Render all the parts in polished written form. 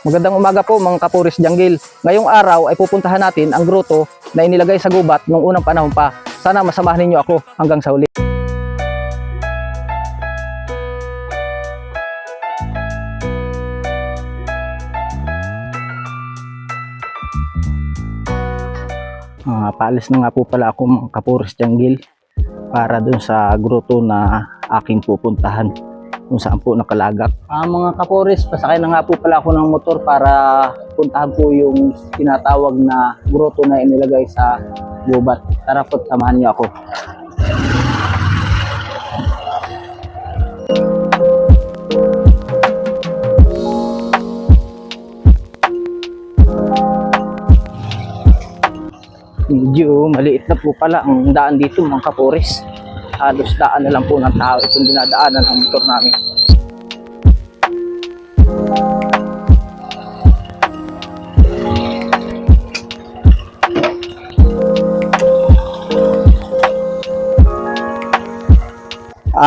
Magandang umaga po mga Kapuris Jungle. Ngayong araw ay pupuntahan natin ang gruto na inilagay sa gubat noong unang panahon pa. Sana masamahan ninyo ako hanggang sa huli. Paalis na nga po pala ako mga Kapuris Jungle para dun sa gruto na aking pupuntahan kung saan po nakalagak. Mga Kapuris, pasakay na nga po pala ako ng motor para puntahan po yung tinatawag na gruto na inilagay sa gubat. Tara po, samahan niyo ako. Medyo maliit na po pala ang daan dito mga Kapuris. Halos daan na lang po ng tao itong dinadaanan ng motor namin.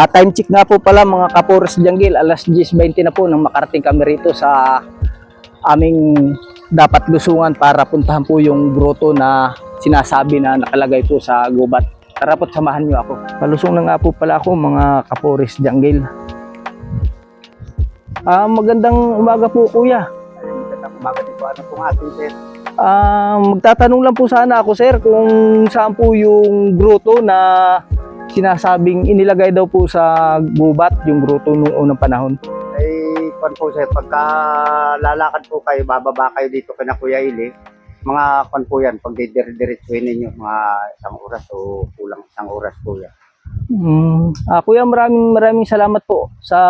Time check nga po pala mga Kapuris Jungle, alas 10:20 na po nang makarating kami rito sa aming dapat lusungan para puntahan po yung grotto na sinasabi na nakalagay po sa gubat. Tara po't samahan nyo ako. Palusong na nga po pala ako mga Kapuris Jungle. Magandang umaga po kuya. Magandang umaga din po. Ano pong ating sir? Magtatanong lang po sana ako sir kung saan po yung grotto na sinasabing inilagay daw po sa gubat, yung grotto noong unang panahon. Ay, kwan po sir, pagka lalakad po kayo, bababa kayo dito kina Kuya Ili, mga kwan po yan, pag didiretsuhin ninyo, mga isang oras o kulang isang oras po yan. Kuya, maraming salamat po sa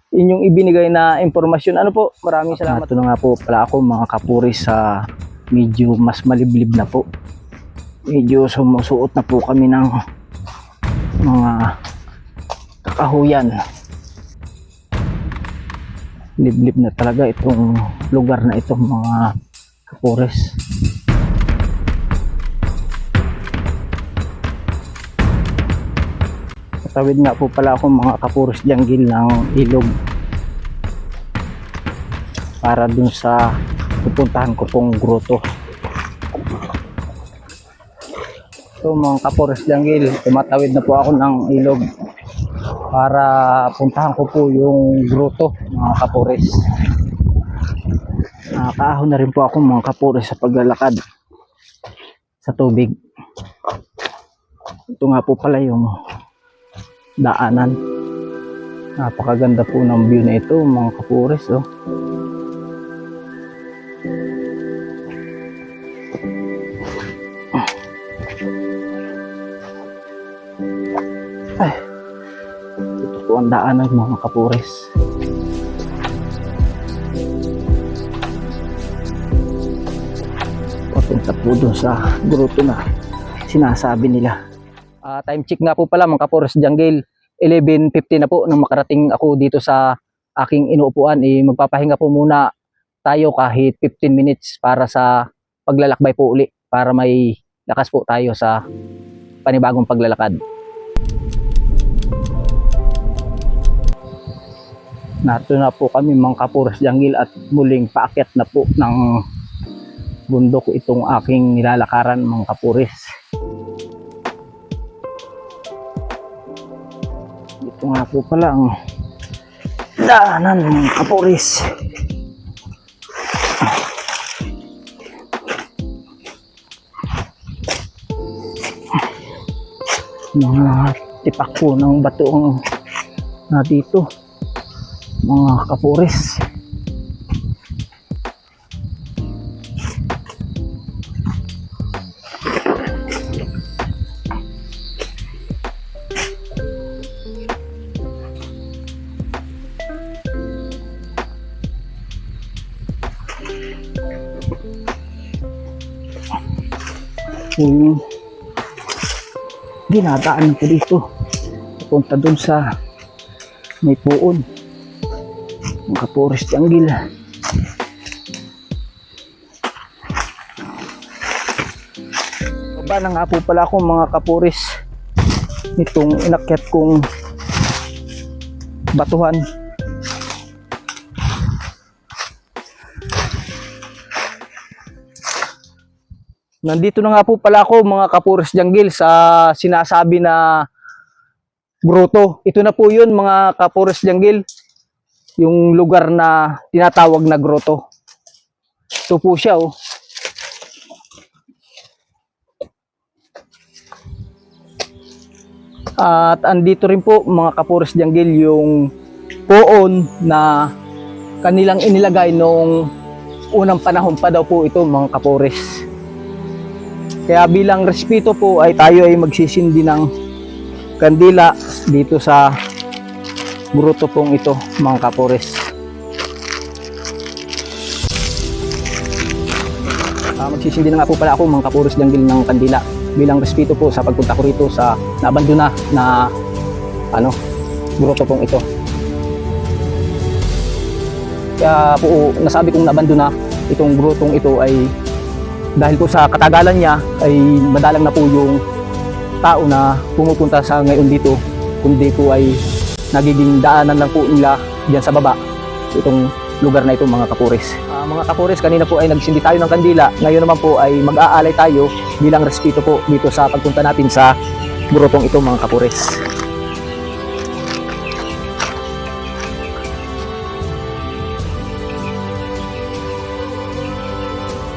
inyong ibinigay na impormasyon. Ano po, maraming salamat. Ito na nga po pala ako mga Kapuris sa medyo mas maliblib na po. Medyo sumusuot na po kami ng mga kakahuyan. Liblib na talaga itong lugar na ito mga Kapuris. Patawid nga po pala ako mga Kapuris Jungle ng ilog para dun sa pupuntahan ko pong grotto. So mga Kapuris Jungle, tumatawid na po ako ng ilog para puntahan ko po yung grotto mga Kapuris. Nakakaahon na rin po ako mga Kapuris sa paglalakad sa tubig. Ito nga po pala yung daanan. Napakaganda po ng view na ito mga Kapuris. Oh. Ay, ito po ang daanan mga Kapuris. Papunta po dun sa gruto na sinasabi nila. Time check nga po pala mga Kapuris Jungle, 11:50 na po nang makarating ako dito sa aking inuupuan. Magpapahinga po muna tayo kahit 15 minutes para sa paglalakbay po uli para may lakas po tayo sa panibagong paglalakad. Narito na po kami mga Kapuris Jungle at muling paakyat na po ng bundok itong aking nilalakaran mga Kapuris. Ito nga po pala ang daanan mga Kapuris. Mga tipak po ng bato na dito mga Kapuris. Dinadaan ko dito papunta dun sa may puon mga Kapuris Jungle. Baba na nga po pala ako mga Kapuris nitong inakyat kong batuhan. Nandito na nga po pala ako mga Kapores Jungle sa sinasabi na grotto. Ito na po yun mga Kapores Jungle. Yung lugar na tinatawag na grotto. Ito po siya oh. At andito rin po mga Kapores Jungle yung poon na kanilang inilagay nung unang panahon pa daw po ito mga Kapores. Kaya bilang respeto po ay tayo ay magsisindi ng kandila dito sa grotto pong ito mga Kapores. Magsisindi na nga po pala ako mga Kapores Jungle ng kandila bilang respeto po sa pagpunta ko rito sa naabandona na grotto pong ito. Kaya po nasabi kong naabandona itong grotong ito ay dahil po sa katagalan niya ay madalang na po yung tao na pumupunta sa ngayon dito, kundi po ay nagiging daanan lang po nila diyan sa baba itong lugar na ito mga Kapores. Mga Kapores, kanina po ay nagsindi tayo ng kandila, ngayon naman po ay mag-aalay tayo bilang respeto po dito sa pagpunta natin sa grotong ito mga Kapores.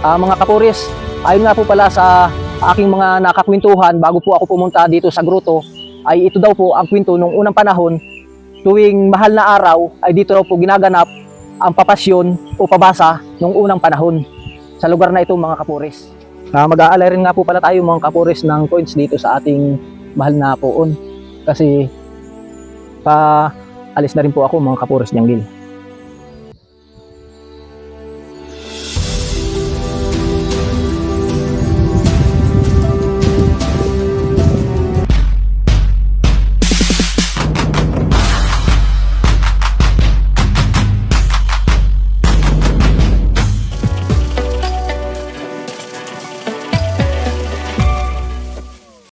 Mga Kapores, ayon nga po pala sa aking mga nakakwentuhan bago po ako pumunta dito sa grotto, ay ito daw po ang kwento nung unang panahon, tuwing mahal na araw ay dito daw po ginaganap ang papasyon o pabasa nung unang panahon sa lugar na ito mga Kapores. Mag-aalay rin nga po pala tayo mga Kapores ng coins dito sa ating mahal na poon kasi alis na rin po ako mga Kapores Jungle.